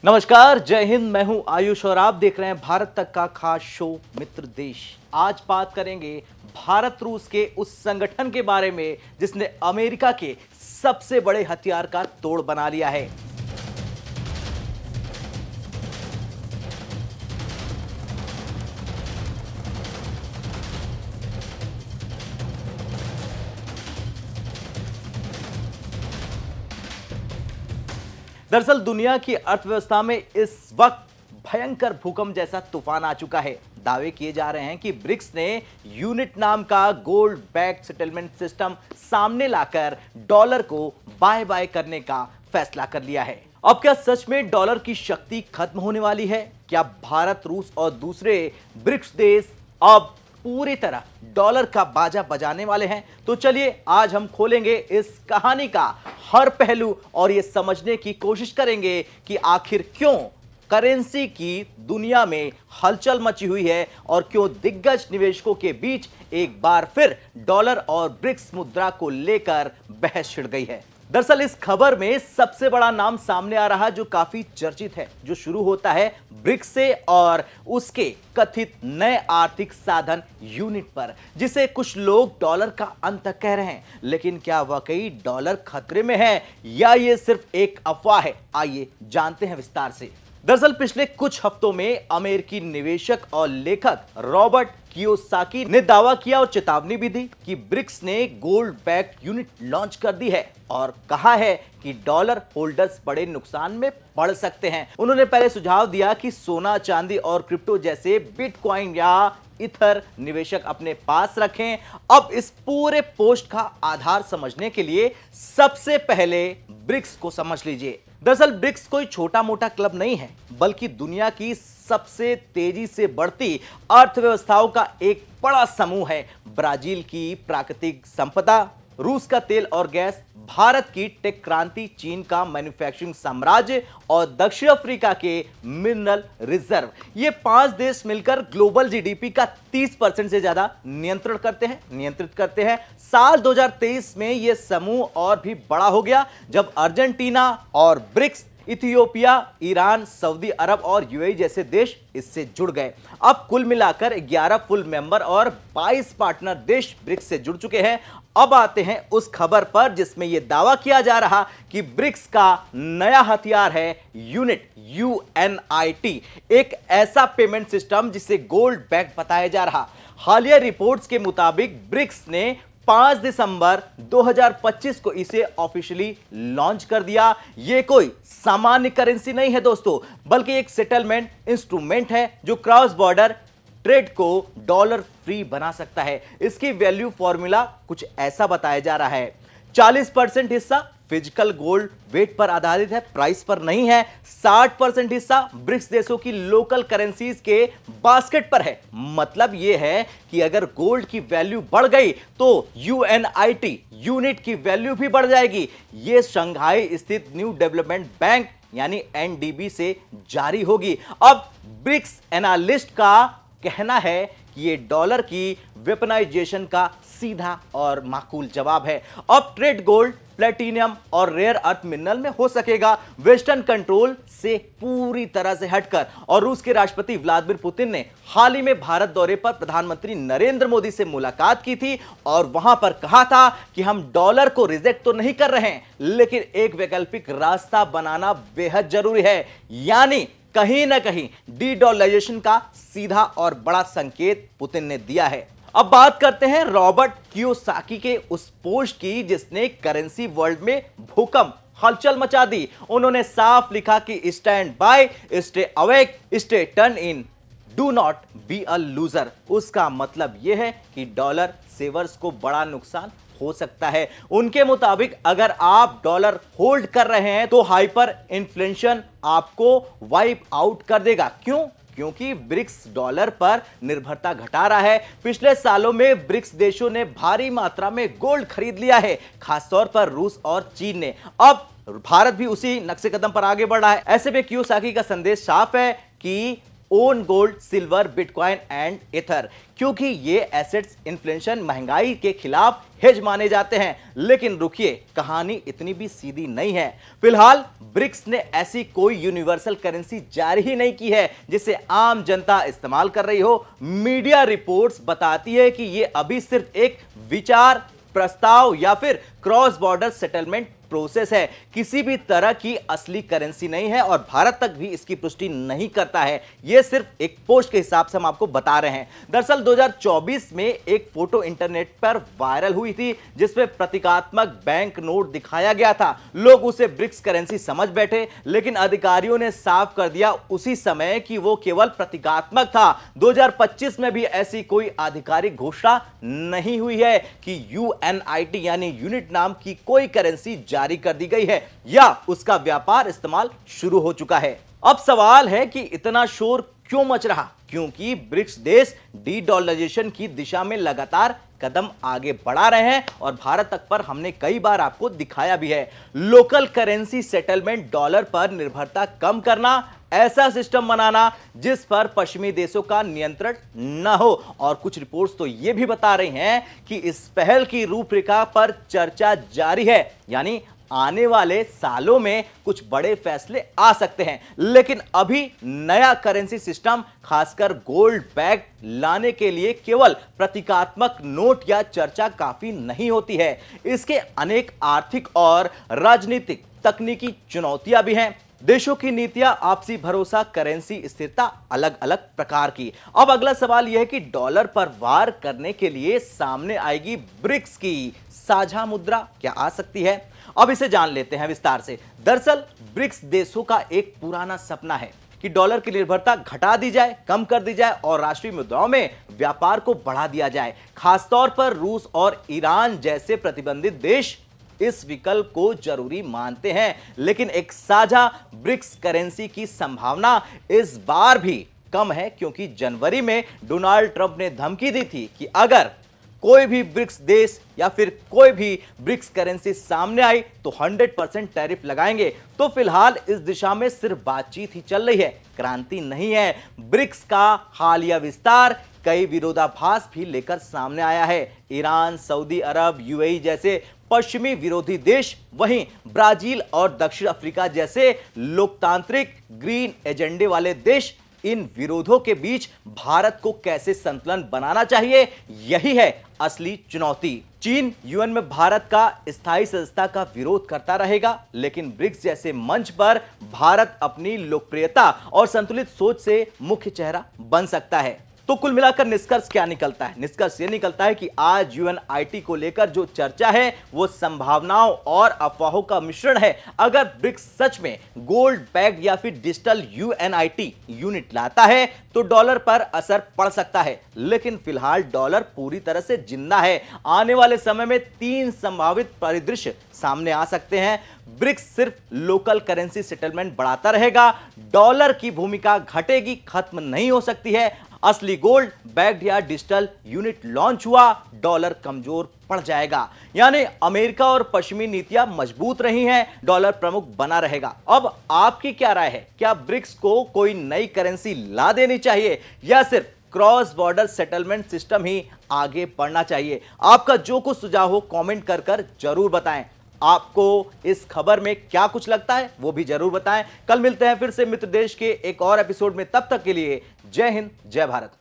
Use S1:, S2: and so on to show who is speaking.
S1: नमस्कार, जय हिंद। मैं हूं आयुष और आप देख रहे हैं भारत तक का खास शो मित्र देश। आज बात करेंगे भारत रूस के उस संगठन के बारे में जिसने अमेरिका के सबसे बड़े हथियार का तोड़ बना लिया है। दरअसल दुनिया की अर्थव्यवस्था में इस वक्त भयंकर भूकंप जैसा तूफान आ चुका है। दावे किए जा रहे हैं कि ब्रिक्स ने यूनिट नाम का गोल्ड बैक सेटलमेंट सिस्टम सामने लाकर डॉलर को बाय बाय करने का फैसला कर लिया है। अब क्या सच में डॉलर की शक्ति खत्म होने वाली है? क्या भारत, रूस और दूसरे ब्रिक्स देश अब पूरी तरह डॉलर का बाजा बजाने वाले हैं? तो चलिए आज हम खोलेंगे इस कहानी का हर पहलू और ये समझने की कोशिश करेंगे कि आखिर क्यों करेंसी की दुनिया में हलचल मची हुई है और क्यों दिग्गज निवेशकों के बीच एक बार फिर डॉलर और ब्रिक्स मुद्रा को लेकर बहस छिड़ गई है। दरअसल इस खबर में सबसे बड़ा नाम सामने आ रहा जो काफी चर्चित है, जो शुरू होता है ब्रिक्स से और उसके कथित नए आर्थिक साधन यूनिट पर, जिसे कुछ लोग डॉलर का अंत कह रहे हैं। लेकिन क्या वाकई डॉलर खतरे में है या ये सिर्फ एक अफवाह है? आइए जानते हैं विस्तार से। दरअसल पिछले कुछ हफ्तों में अमेरिकी निवेशक और लेखक रॉबर्ट कियोसाकी ने दावा किया और चेतावनी भी दी कि ब्रिक्स ने गोल्ड बैक यूनिट लॉन्च कर दी है और कहा है कि डॉलर होल्डर्स बड़े नुकसान में पड़ सकते हैं। उन्होंने पहले सुझाव दिया कि सोना, चांदी और क्रिप्टो जैसे बिटकॉइन या इथर निवेशक अपने पास रखें। अब इस पूरे पोस्ट का आधार समझने के लिए सबसे पहले ब्रिक्स को समझ लीजिए। दरअसल ब्रिक्स कोई छोटा मोटा क्लब नहीं है, बल्कि दुनिया की सबसे तेजी से बढ़ती अर्थव्यवस्थाओं का एक बड़ा समूह है। ब्राजील की प्राकृतिक संपदा, रूस का तेल और गैस, भारत की टेक क्रांति, चीन का मैन्युफैक्चरिंग साम्राज्य और दक्षिण अफ्रीका के मिनरल रिजर्व, ये 5 देश मिलकर ग्लोबल जीडीपी का 30% से ज्यादा नियंत्रित करते हैं। साल 2023 में यह समूह और भी बड़ा हो गया जब अर्जेंटीना और ब्रिक्स, इथियोपिया, ईरान, सऊदी अरब और यूएई जैसे देश इससे जुड़ गए। अब कुल मिलाकर 11 फुल मेंबर और 22 पार्टनर देश ब्रिक्स से जुड़ चुके हैं। अब आते हैं उस खबर पर जिसमें यह दावा किया जा रहा कि ब्रिक्स का नया हथियार है यूनिट, यूएनआईटी, एक ऐसा पेमेंट सिस्टम जिसे गोल्ड बैक बताया जा रहा। हालिया रिपोर्ट्स के मुताबिक ब्रिक्स ने 5 दिसंबर 2025 को इसे ऑफिशियली लॉन्च कर दिया। यह कोई सामान्य करेंसी नहीं है दोस्तों, बल्कि एक सेटलमेंट इंस्ट्रूमेंट है जो क्रॉस बॉर्डर ट्रेड को डॉलर फ्री बना सकता है। इसकी वैल्यू फॉर्मूला कुछ ऐसा बताया जा रहा है। 40% हिस्सा फिजिकल गोल्ड वेट पर आधारित है, प्राइस पर नहीं है। 60% हिस्सा ब्रिक्स देशों की लोकल करेंसीज के बास्केट पर है। मतलब यह है कि अगर गोल्ड की वैल्यू बढ़ गई तो यूएनआईटी यूनिट की वैल्यू भी बढ़ जाएगी। यह शंघाई स्थित न्यू डेवलपमेंट बैंक यानी एनडीबी से जारी होगी। अब ब्रिक्स एनालिस्ट का कहना है कि ये डॉलर की वेपनाइजेशन का सीधा और माकूल जवाब है। अब ट्रेड गोल्ड, प्लेटिनियम और रेयर अर्थ मिनरल में हो सकेगा, वेस्टर्न कंट्रोल से पूरी तरह से हटकर। और रूस के राष्ट्रपति व्लादिमीर पुतिन ने हाल ही में भारत दौरे पर प्रधानमंत्री नरेंद्र मोदी से मुलाकात की थी और वहां पर कहा था कि हम डॉलर को रिजेक्ट तो नहीं कर रहे हैं, लेकिन एक वैकल्पिक रास्ता बनाना बेहद जरूरी है। यानी कहीं ना कहीं डी-डॉलराइजेशन का सीधा और बड़ा संकेत पुतिन ने दिया है। अब बात करते हैं रॉबर्ट कियोसाकी के उस पोस्ट की जिसने करेंसी वर्ल्ड में भूकंप, हलचल मचा दी। उन्होंने साफ लिखा कि stand by, stay awake, stay turn in, do not be a loser. उसका मतलब यह है कि डॉलर सेवर्स को बड़ा नुकसान हो सकता है। उनके मुताबिक अगर आप डॉलर होल्ड कर रहे हैं तो हाइपर इन्फ्लेशन आपको वाइप आउट कर देगा। क्यों? क्योंकि ब्रिक्स डॉलर पर निर्भरता घटा रहा है। पिछले सालों में ब्रिक्स देशों ने भारी मात्रा में गोल्ड खरीद लिया है, खासतौर पर रूस और चीन ने। अब भारत भी उसी नक्शे कदम पर आगे बढ़ रहा है। ऐसे में कियोसाकी का संदेश साफ है कि own gold, silver, bitcoin and ether, क्योंकि ये एसेट्स इन्फ्लेशन, महंगाई के खिलाफ हेज माने जाते हैं। लेकिन रुकिए, कहानी इतनी भी सीधी नहीं है। फिलहाल ब्रिक्स ने ऐसी कोई यूनिवर्सल करेंसी जारी ही नहीं की है जिसे आम जनता इस्तेमाल कर रही हो। मीडिया रिपोर्ट्स बताती है कि ये अभी सिर्फ एक विचार, प्रस्ताव या फिर क्रॉस बॉर्डर सेटलमेंट प्रोसेस है। किसी भी तरह की असली करेंसी नहीं है और भारत तक भी इसकी पुष्टि नहीं करता है। यह सिर्फ एक पोस्ट के हिसाब से हम आपको बता रहे हैं। दरअसल 2024 में एक फोटो इंटरनेट पर वायरल हुई थी जिसमें प्रतीकात्मक बैंक नोट दिखाया गया था। लोग उसे ब्रिक्स करेंसी समझ बैठे, लेकिन अधिकारियों ने साफ कर दिया उसी समय कि वो केवल प्रतीकात्मक था। 2025 में भी ऐसी कोई आधिकारिक घोषणा नहीं हुई है कि यूएनआईटी यानी यूनिट नाम की कोई करेंसी जारी कर दी गई है या उसका व्यापार इस्तेमाल शुरू हो चुका है। अब सवाल है कि इतना शोर क्यों मच रहा? क्योंकि ब्रिक्स देश डी-डॉलराइजेशन की दिशा में लगातार कदम आगे बढ़ा रहे हैं और भारत तक पर हमने कई बार आपको दिखाया भी है। लोकल करेंसी सेटलमेंट, डॉलर पर निर्भरता कम करना, ऐसा सिस्टम बनाना जिस पर पश्चिमी देशों का नियंत्रण न हो। और कुछ रिपोर्ट्स तो यह भी बता रही हैं कि इस पहल की रूपरेखा पर चर्चा जारी है, यानी आने वाले सालों में कुछ बड़े फैसले आ सकते हैं। लेकिन अभी नया करेंसी सिस्टम, खासकर गोल्ड बैक लाने के लिए केवल प्रतीकात्मक नोट या चर्चा काफी नहीं होती है। इसके अनेक आर्थिक और राजनीतिक तकनीकी चुनौतियां भी हैं। देशों की नीतियां, आपसी भरोसा, करेंसी स्थिरता अलग अलग प्रकार की। अब अगला सवाल यह है कि डॉलर पर वार करने के लिए सामने आएगी ब्रिक्स की साझा मुद्रा क्या आ सकती है? अब इसे जान लेते हैं विस्तार से। दरअसल ब्रिक्स देशों का एक पुराना सपना है कि डॉलर की निर्भरता घटा दी जाए, कम कर दी जाए और राष्ट्रीय मुद्राओं में व्यापार को बढ़ा दिया जाए। खासतौर पर रूस और ईरान जैसे प्रतिबंधित देश इस विकल्प को जरूरी मानते हैं। लेकिन एक साझा ब्रिक्स करेंसी की संभावना इस बार भी कम है, क्योंकि जनवरी में डोनाल्ड ट्रंप ने धमकी दी थी कि अगर कोई भी ब्रिक्स देश या फिर कोई भी ब्रिक्स करेंसी सामने आई तो 100% टैरिफ लगाएंगे। तो फिलहाल इस दिशा में सिर्फ बातचीत ही चल रही है, क्रांति नहीं है। ब्रिक्स का हालिया विस्तार कई विरोधाभास भी लेकर सामने आया है। ईरान, सऊदी अरब, यूएई जैसे पश्चिमी विरोधी देश, वहीं ब्राजील और दक्षिण अफ्रीका जैसे लोकतांत्रिक ग्रीन एजेंडे वाले देश, इन विरोधों के बीच भारत को कैसे संतुलन बनाना चाहिए, यही है असली चुनौती। चीन यूएन में भारत का स्थायी सदस्यता का विरोध करता रहेगा, लेकिन ब्रिक्स जैसे मंच पर भारत अपनी लोकप्रियता और संतुलित सोच से मुख्य चेहरा बन सकता है। तो कुल मिलाकर निष्कर्ष क्या निकलता है? निष्कर्ष ये निकलता है कि आज यूएनआईटी को लेकर जो चर्चा है वो संभावनाओं और अफवाहों का मिश्रण है। अगर ब्रिक्स सच में गोल्ड बैक्ड या फिर डिजिटल यूएनआईटी यूनिट लाता है तो डॉलर पर असर पड़ सकता है, लेकिन फिलहाल डॉलर पूरी तरह से जिंदा है। आने वाले समय में 3 संभावित परिदृश्य सामने आ सकते हैं। ब्रिक्स सिर्फ लोकल करेंसी सेटलमेंट बढ़ाता रहेगा, डॉलर की भूमिका घटेगी, खत्म नहीं हो सकती है। असली गोल्ड बैक्ड या डिजिटल यूनिट लॉन्च हुआ, डॉलर कमजोर पड़ जाएगा। यानी अमेरिका और पश्चिमी नीतियां मजबूत रही हैं, डॉलर प्रमुख बना रहेगा। अब आपकी क्या राय है? क्या ब्रिक्स को कोई नई करेंसी ला देनी चाहिए या सिर्फ क्रॉस बॉर्डर सेटलमेंट सिस्टम ही आगे बढ़ना चाहिए? आपका जो कुछ सुझाव हो कमेंट कर कर जरूर बताएं। आपको इस खबर में क्या कुछ लगता है वो भी जरूर बताएं। कल मिलते हैं फिर से मित्र देश के एक और एपिसोड में। तब तक के लिए जय हिंद, जय भारत।